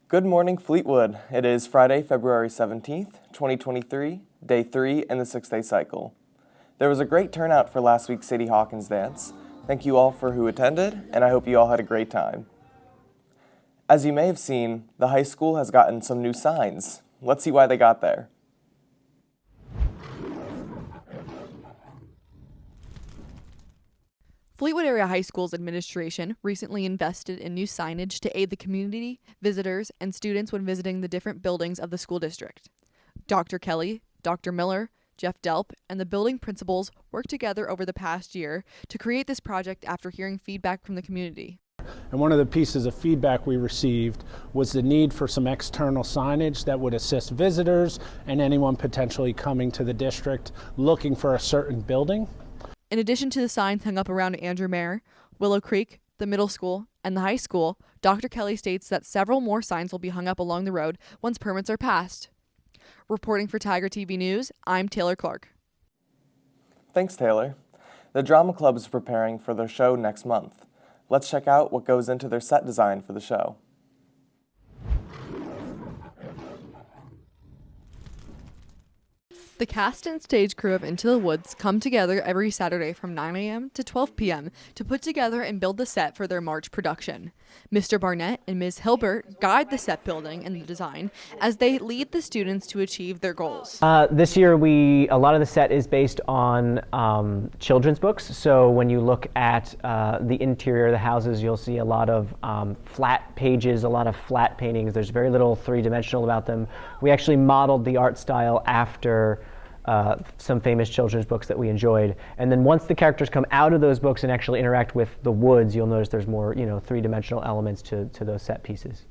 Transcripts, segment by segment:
Good morning, Fleetwood. It is Friday, February 17th, 2023, day 3 in the 6-day cycle. There was a great turnout for last week's Sadie Hawkins dance. Thank you all for who attended, and I hope you all had a great time. As you may have seen, the high school has gotten some new signs. Let's see why they got there. Fleetwood Area High School's administration recently invested in new signage to aid the community, visitors, and students when visiting the different buildings of the school district. Dr. Kelly, Dr. Miller, Jeff Delp, and the building principals worked together over the past year to create this project after hearing feedback from the community. And one of the pieces of feedback we received was the need for some external signage that would assist visitors and anyone potentially coming to the district looking for a certain building. In addition to the signs hung up around Andrew Mayer, Willow Creek, the middle school, and the high school, Dr. Kelly states that several more signs will be hung up along the road once permits are passed. Reporting for Tiger TV News, I'm Taylor Clark. Thanks, Taylor. The Drama Club is preparing for their show next month. Let's check out what goes into their set design for the show. The cast and stage crew of Into the Woods come together every Saturday from 9 a.m. to 12 p.m. to put together and build the set for their March production. Mr. Barnett and Ms. Hilbert guide the set building and the design as they lead the students to achieve their goals. This year, a lot of the set is based on children's books. So when you look at the interior of the houses, you'll see a lot of flat pages, a lot of flat paintings. There's very little three-dimensional about them. We actually modeled the art style after some famous children's books that we enjoyed. And then once the characters come out of those books and actually interact with the woods, you'll notice there's more, three-dimensional elements to those set pieces.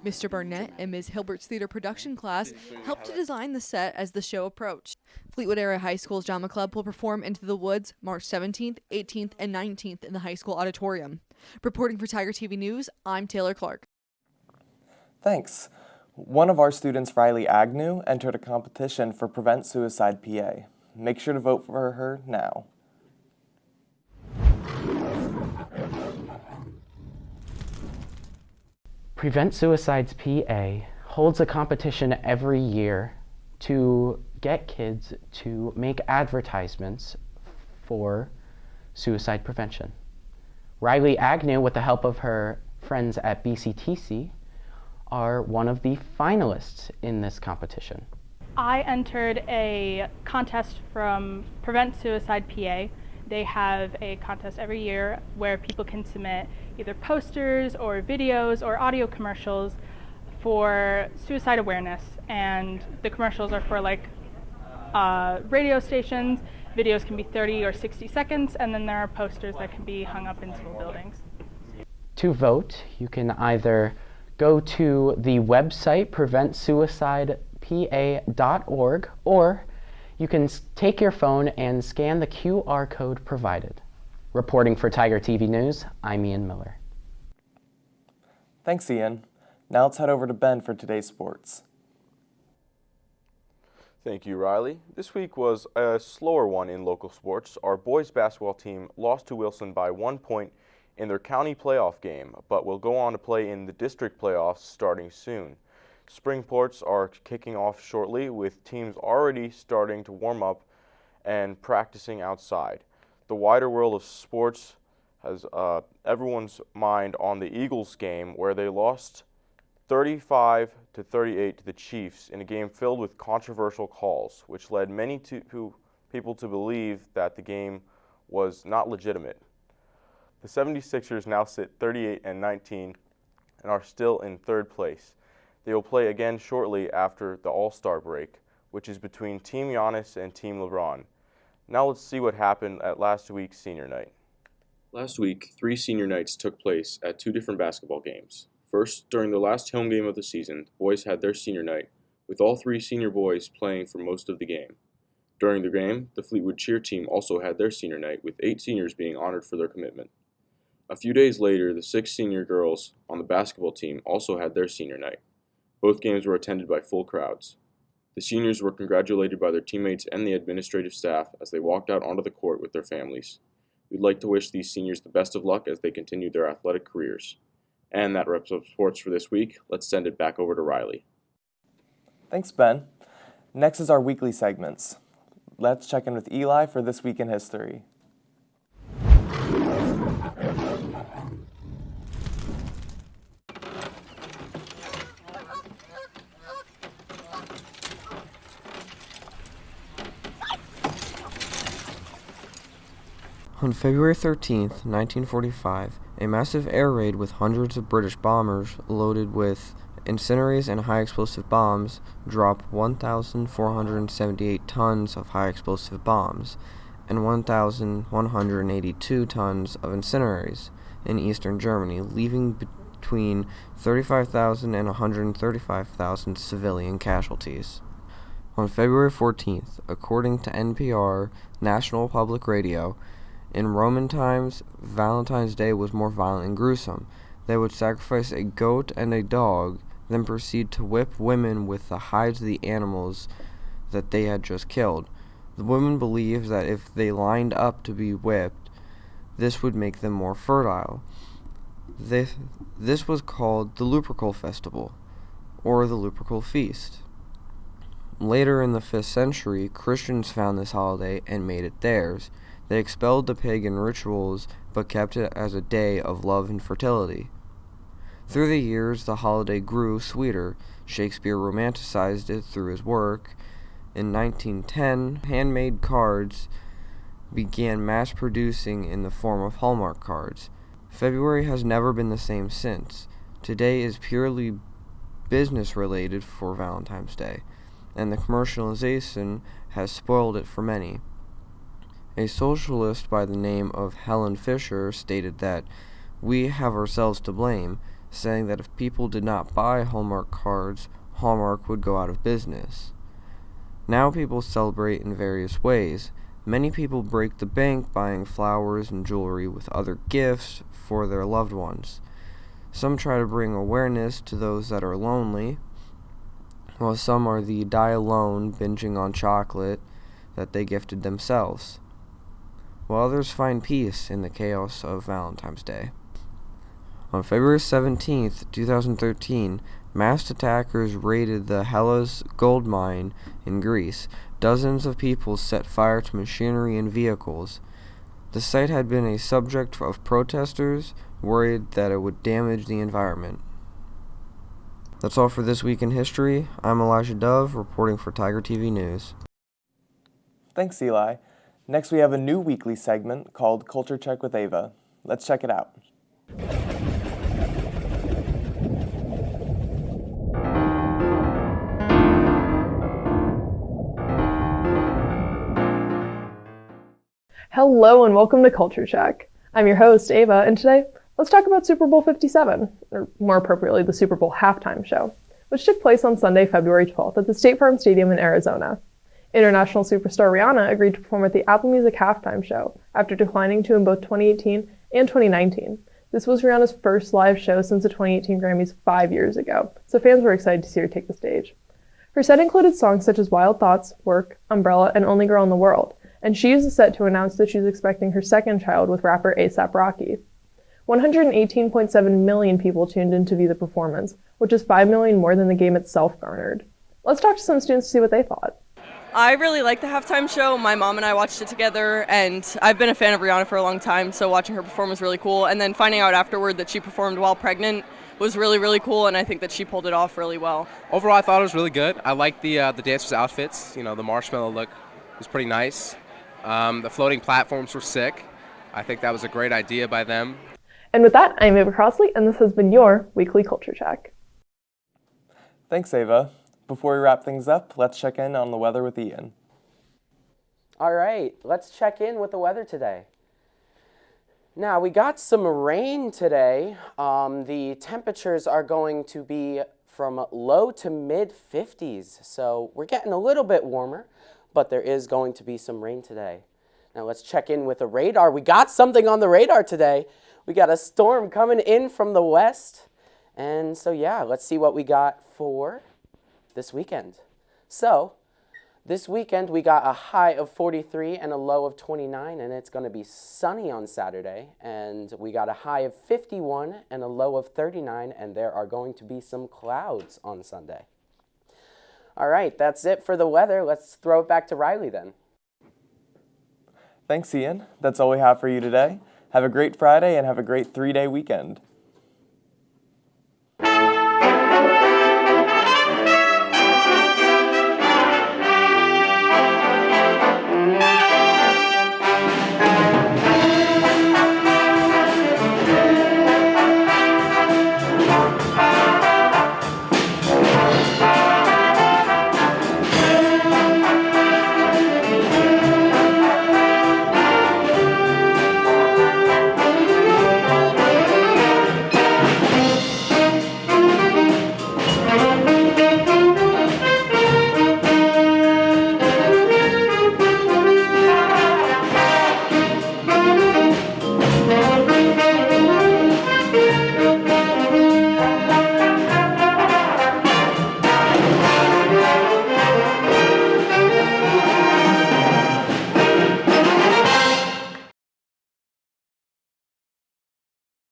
Mr. Barnett and Ms. Hilbert's theater production class helped to design the set as the show approached. Fleetwood Area High School's Drama Club will perform Into the Woods March 17th, 18th, and 19th in the high school auditorium. Reporting for Tiger TV News, I'm Taylor Clark. Thanks. One of our students, Riley Agnew, entered a competition for Prevent Suicide PA. Make sure to vote for her now. Prevent Suicides PA holds a competition every year to get kids to make advertisements for suicide prevention. Riley Agnew, with the help of her friends at BCTC, are one of the finalists in this competition. I entered a contest from Prevent Suicide PA. They have a contest every year where people can submit either posters or videos or audio commercials for suicide awareness. And the commercials are for radio stations. Videos can be 30 or 60 seconds, and then there are posters that can be hung up in school buildings. To vote, you can either go to the website preventsuicidepa.org, or you can take your phone and scan the QR code provided. Reporting for Tiger TV News, I'm Ian Miller. Thanks, Ian. Now let's head over to Ben for today's sports. Thank you, Riley. This week was a slower one in local sports. Our boys basketball team lost to Wilson by 1 point in their county playoff game, but will go on to play in the district playoffs starting soon. Spring sports are kicking off shortly, with teams already starting to warm up and practicing outside. The wider world of sports has everyone's mind on the Eagles game, where they lost 35-38 to the Chiefs in a game filled with controversial calls, which led many people to believe that the game was not legitimate. The 76ers now sit 38-19 and are still in third place. They will play again shortly after the All-Star break, which is between Team Giannis and Team LeBron. Now let's see what happened at last week's senior night. Last week, 3 senior nights took place at 2 different basketball games. First, during the last home game of the season, the boys had their senior night, with all 3 senior boys playing for most of the game. During the game, the Fleetwood cheer team also had their senior night, with 8 seniors being honored for their commitment. A few days later, the 6 senior girls on the basketball team also had their senior night. Both games were attended by full crowds. The seniors were congratulated by their teammates and the administrative staff as they walked out onto the court with their families. We'd like to wish these seniors the best of luck as they continue their athletic careers. And that wraps up sports for this week. Let's send it back over to Riley. Thanks, Ben. Next is our weekly segments. Let's check in with Eli for This Week in History. On February 13th, 1945, a massive air raid with hundreds of British bombers loaded with incendiaries and high-explosive bombs dropped 1,478 tons of high-explosive bombs and 1,182 tons of incendiaries in eastern Germany, leaving between 35,000 and 135,000 civilian casualties. On February 14th, according to NPR, National Public Radio, in Roman times, Valentine's Day was more violent and gruesome. They would sacrifice a goat and a dog, then proceed to whip women with the hides of the animals that they had just killed. The women believed that if they lined up to be whipped, this would make them more fertile. This was called the Lupercal Festival, or the Lupercal Feast. Later in the 5th century, Christians found this holiday and made it theirs. They expelled the pagan rituals, but kept it as a day of love and fertility. Through the years, the holiday grew sweeter. Shakespeare romanticized it through his work. In 1910, handmade cards began mass producing in the form of Hallmark cards. February has never been the same since. Today is purely business-related for Valentine's Day, and the commercialization has spoiled it for many. A socialist by the name of Helen Fisher stated that we have ourselves to blame, saying that if people did not buy Hallmark cards, Hallmark would go out of business. Now people celebrate in various ways. Many people break the bank buying flowers and jewelry with other gifts for their loved ones. Some try to bring awareness to those that are lonely, while some are the die alone binging on chocolate that they gifted themselves, while others find peace in the chaos of Valentine's Day. On February 17, 2013, masked attackers raided the Hellas gold mine in Greece. Dozens of people set fire to machinery and vehicles. The site had been a subject of protesters worried that it would damage the environment. That's all for This Week in History. I'm Elijah Dove, reporting for Tiger TV News. Thanks, Eli. Next, we have a new weekly segment called Culture Check with Ava. Let's check it out. Hello and welcome to Culture Check. I'm your host, Ava, and today let's talk about Super Bowl 57, or more appropriately, the Super Bowl halftime show, which took place on Sunday, February 12th at the State Farm Stadium in Arizona. International superstar Rihanna agreed to perform at the Apple Music halftime show after declining to in both 2018 and 2019. This was Rihanna's first live show since the 2018 Grammys 5 years ago, so fans were excited to see her take the stage. Her set included songs such as Wild Thoughts, Work, Umbrella, and Only Girl in the World, and she used the set to announce that she's expecting her second child with rapper A$AP Rocky. 118.7 million people tuned in to view the performance, which is 5 million more than the game itself garnered. Let's talk to some students to see what they thought. I really liked the halftime show. My mom and I watched it together, and I've been a fan of Rihanna for a long time, so watching her perform was really cool. And then finding out afterward that she performed while pregnant was really, really cool, and I think that she pulled it off really well. Overall, I thought it was really good. I liked the dancers' outfits. You know, the marshmallow look was pretty nice. The floating platforms were sick. I think that was a great idea by them. And with that, I'm Ava Crossley, and this has been your Weekly Culture Check. Thanks, Ava. Before we wrap things up, let's check in on the weather with Ian. All right, let's check in with the weather today. Now, we got some rain today. The temperatures are going to be from low to mid 50s, so we're getting a little bit warmer, but there is going to be some rain today. Now, let's check in with the radar. We got something on the radar today. We got a storm coming in from the west, and so yeah, let's see what we got for this weekend. So, This weekend, we got a high of 43 and a low of 29, and it's going to be sunny on Saturday. And we got a high of 51 and a low of 39, and there are going to be some clouds on Sunday. All right, that's it for the weather. Let's throw it back to Riley then. Thanks, Ian. That's all we have for you today. Have a great Friday and have a great 3-day weekend.